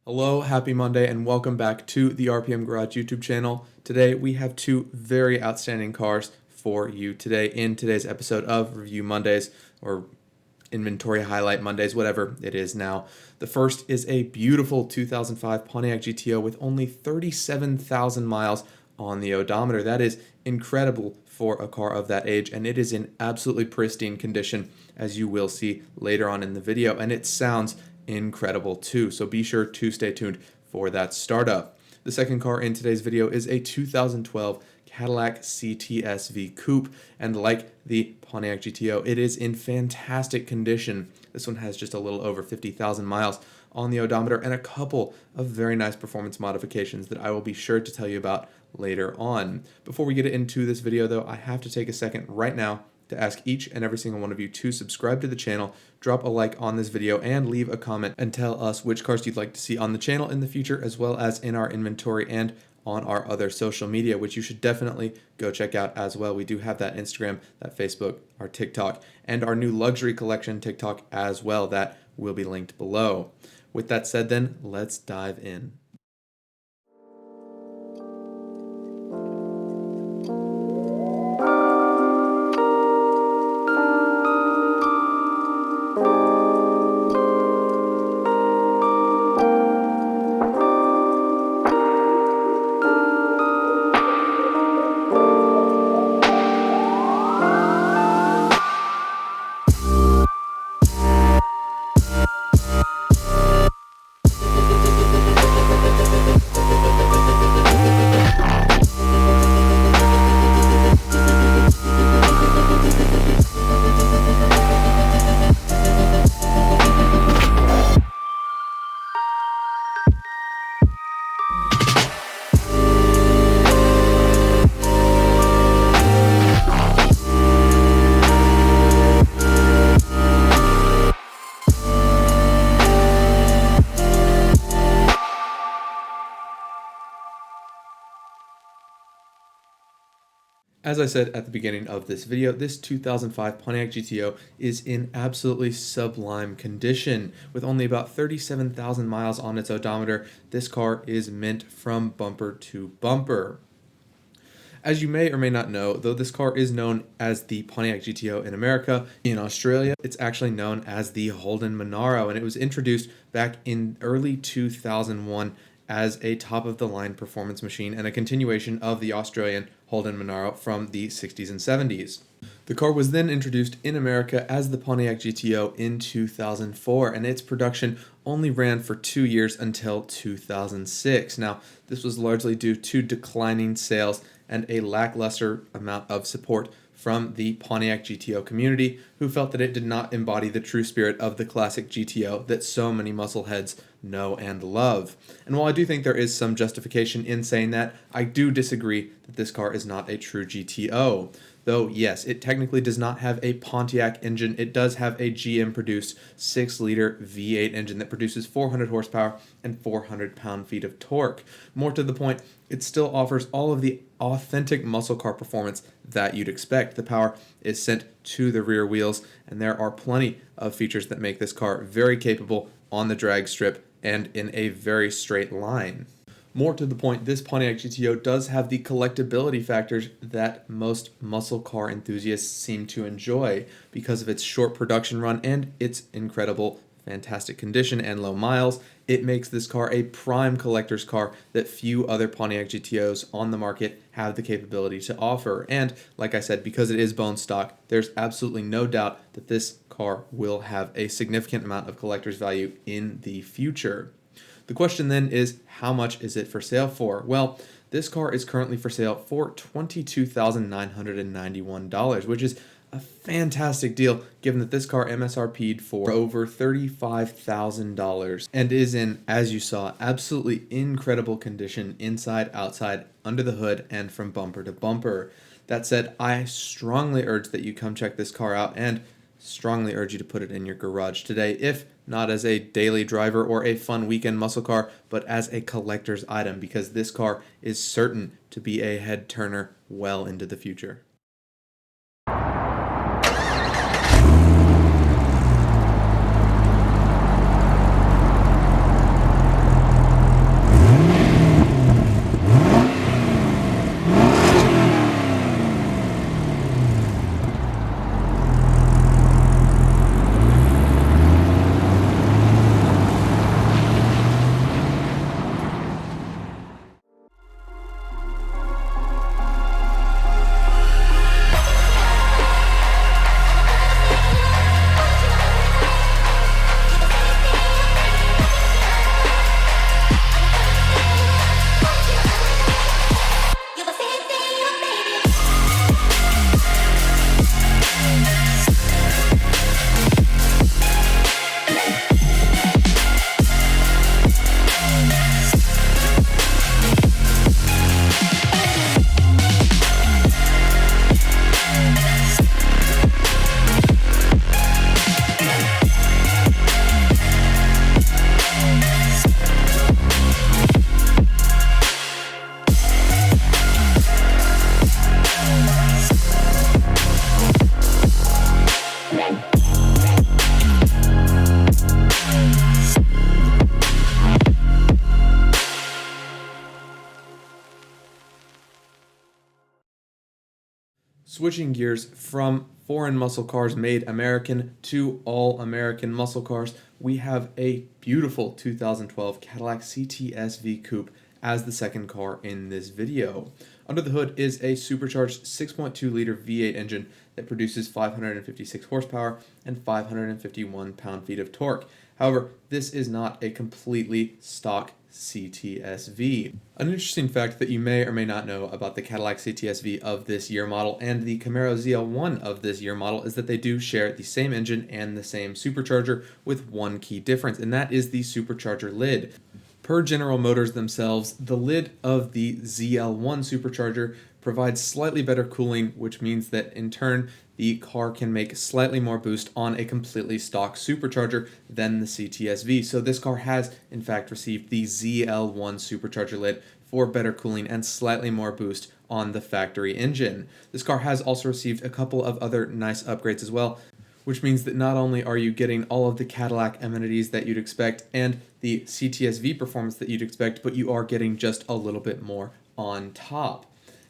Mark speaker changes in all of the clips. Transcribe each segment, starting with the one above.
Speaker 1: Hello, happy Monday, and welcome back to the RPM Garage YouTube channel. Today we have two very outstanding cars for you today in today's episode of Review Mondays, or Inventory Highlight Mondays, whatever it is now. The first is a beautiful 2005 Pontiac GTO with only 37,000 miles on the odometer. That is incredible for a car of that age, and it is in absolutely pristine condition, as you will see later on in the video, and it sounds incredible too, so be sure to stay tuned for that startup. The second car in today's video is a 2012 Cadillac CTS-V Coupe, and like the Pontiac GTO, it is in fantastic condition. This one has just a little over 50,000 miles on the odometer and a couple of very nice performance modifications that I will be sure to tell you about later on. Before we get into this video though, I have to take a second right now to ask each and every single one of you to subscribe to the channel, drop a like on this video, and leave a comment and tell us which cars you'd like to see on the channel in the future, as well as in our inventory and on our other social media, which you should definitely go check out as well. We do have that Instagram, that Facebook, our TikTok, and our new luxury collection TikTok as well. That will be linked below. With that said then, let's dive in. As I said at the beginning of this video, this 2005 Pontiac GTO is in absolutely sublime condition. With only about 37,000 miles on its odometer, this car is mint from bumper to bumper. As you may or may not know, though this car is known as the Pontiac GTO in America, in Australia, it's actually known as the Holden Monaro, and it was introduced back in early 2001 as a top-of-the-line performance machine and a continuation of the Australian Holden Monaro from the 60s and 70s. The car was then introduced in America as the Pontiac GTO in 2004, and its production only ran for 2 years until 2006. Now, this was largely due to declining sales and a lackluster amount of support from the Pontiac GTO community, who felt that it did not embody the true spirit of the classic GTO that so many muscle heads know and love. And while I do think there is some justification in saying that, I do disagree that this car is not a true GTO. Though, yes, it technically does not have a Pontiac engine. It does have a GM-produced 6-liter V8 engine that produces 400 horsepower and 400 pound-feet of torque. More to the point, it still offers all of the authentic muscle car performance that you'd expect. The power is sent to the rear wheels, and there are plenty of features that make this car very capable on the drag strip and in a very straight line. More to the point, this Pontiac GTO does have the collectability factors that most muscle car enthusiasts seem to enjoy because of its short production run and its incredible, fantastic condition and low miles. It makes this car a prime collector's car that few other Pontiac GTOs on the market have the capability to offer. And like I said, because it is bone stock, there's absolutely no doubt that this car will have a significant amount of collector's value in the future. The question then is, how much is it for sale for? Well, this car is currently for sale for $22,991, which is a fantastic deal given that this car MSRP'd for over $35,000 and is in, as you saw, absolutely incredible condition inside, outside, under the hood, and from bumper to bumper. That said, I strongly urge that you come check this car out and strongly urge you to put it in your garage today, if not as a daily driver or a fun weekend muscle car, but as a collector's item, because this car is certain to be a head turner well into the future. Switching gears from foreign muscle cars made American to all American muscle cars, we have a beautiful 2012 Cadillac CTS-V Coupe as the second car in this video. Under the hood is a supercharged 6.2-liter V8 engine that produces 556 horsepower and 551 pound-feet of torque. However, this is not a completely stock CTSV. An interesting fact that you may or may not know about the Cadillac CTSV of this year model and the Camaro ZL1 of this year model is that they do share the same engine and the same supercharger with one key difference, and that is the supercharger lid. Per General Motors themselves, the lid of the ZL1 supercharger provides slightly better cooling, which means that in turn the car can make slightly more boost on a completely stock supercharger than the CTSV. So this car has in fact received the ZL1 supercharger lid for better cooling and slightly more boost on the factory engine. This car has also received a couple of other nice upgrades as well, which means that not only are you getting all of the Cadillac amenities that you'd expect and the CTSV performance that you'd expect, but you are getting just a little bit more on top.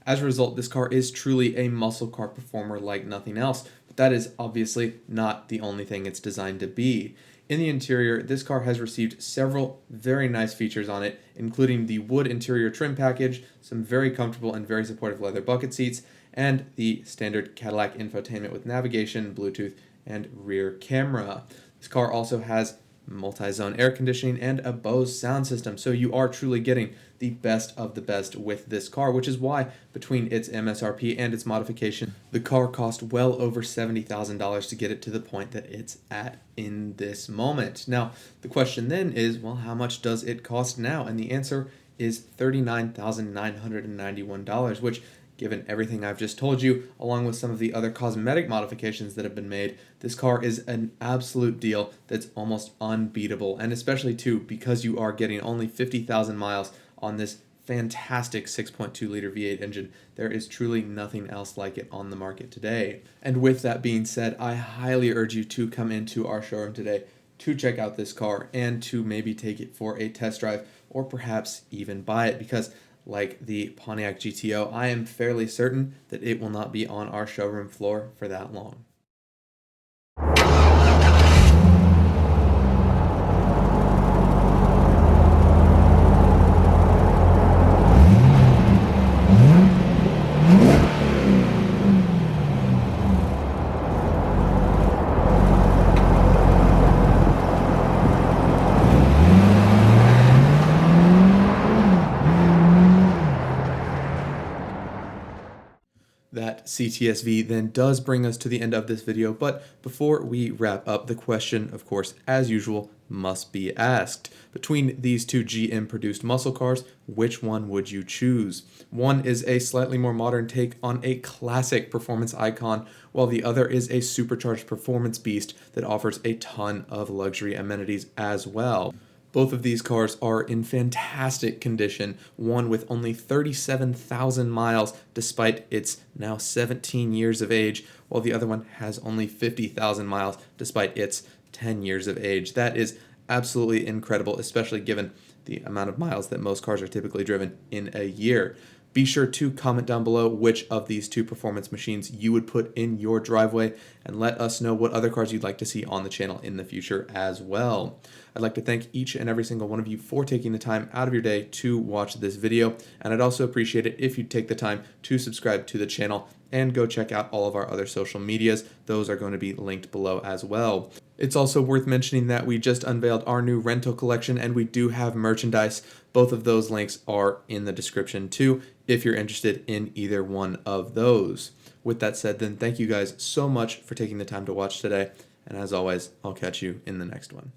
Speaker 1: As a result, this car is truly a muscle car performer like nothing else, but that is obviously not the only thing it's designed to be. In the interior, this car has received several very nice features on it, including the wood interior trim package, some very comfortable and very supportive leather bucket seats, and the standard Cadillac infotainment with navigation, Bluetooth, and rear camera. This car also has multi-zone air conditioning and a Bose sound system, so you are truly getting the best of the best with this car, which is why between its MSRP and its modification, the car cost well over $70,000 to get it to the point that it's at in this moment. Now, the question then is, well, how much does it cost now? And the answer is $39,991, which, given everything I've just told you, along with some of the other cosmetic modifications that have been made, this car is an absolute deal that's almost unbeatable. And especially too, because you are getting only 50,000 miles on this fantastic 6.2-liter V8 engine, there is truly nothing else like it on the market today. And with that being said, I highly urge you to come into our showroom today to check out this car and to maybe take it for a test drive or perhaps even buy it, because like the Pontiac GTO, I am fairly certain that it will not be on our showroom floor for that long. That CTSV then does bring us to the end of this video, but before we wrap up, the question, of course, as usual, must be asked. Between these two GM-produced muscle cars, which one would you choose? One is a slightly more modern take on a classic performance icon, while the other is a supercharged performance beast that offers a ton of luxury amenities as well. Both of these cars are in fantastic condition, one with only 37,000 miles despite its now 17 years of age, while the other one has only 50,000 miles despite its 10 years of age. That is absolutely incredible, especially given the amount of miles that most cars are typically driven in a year. Be sure to comment down below which of these two performance machines you would put in your driveway, and let us know what other cars you'd like to see on the channel in the future as well. I'd like to thank each and every single one of you for taking the time out of your day to watch this video, and I'd also appreciate it if you'd take the time to subscribe to the channel and go check out all of our other social medias. Those are going to be linked below as well. It's also worth mentioning that we just unveiled our new rental collection and we do have merchandise. Both of those links are in the description too, if you're interested in either one of those. With that said, then thank you guys so much for taking the time to watch today. And as always, I'll catch you in the next one.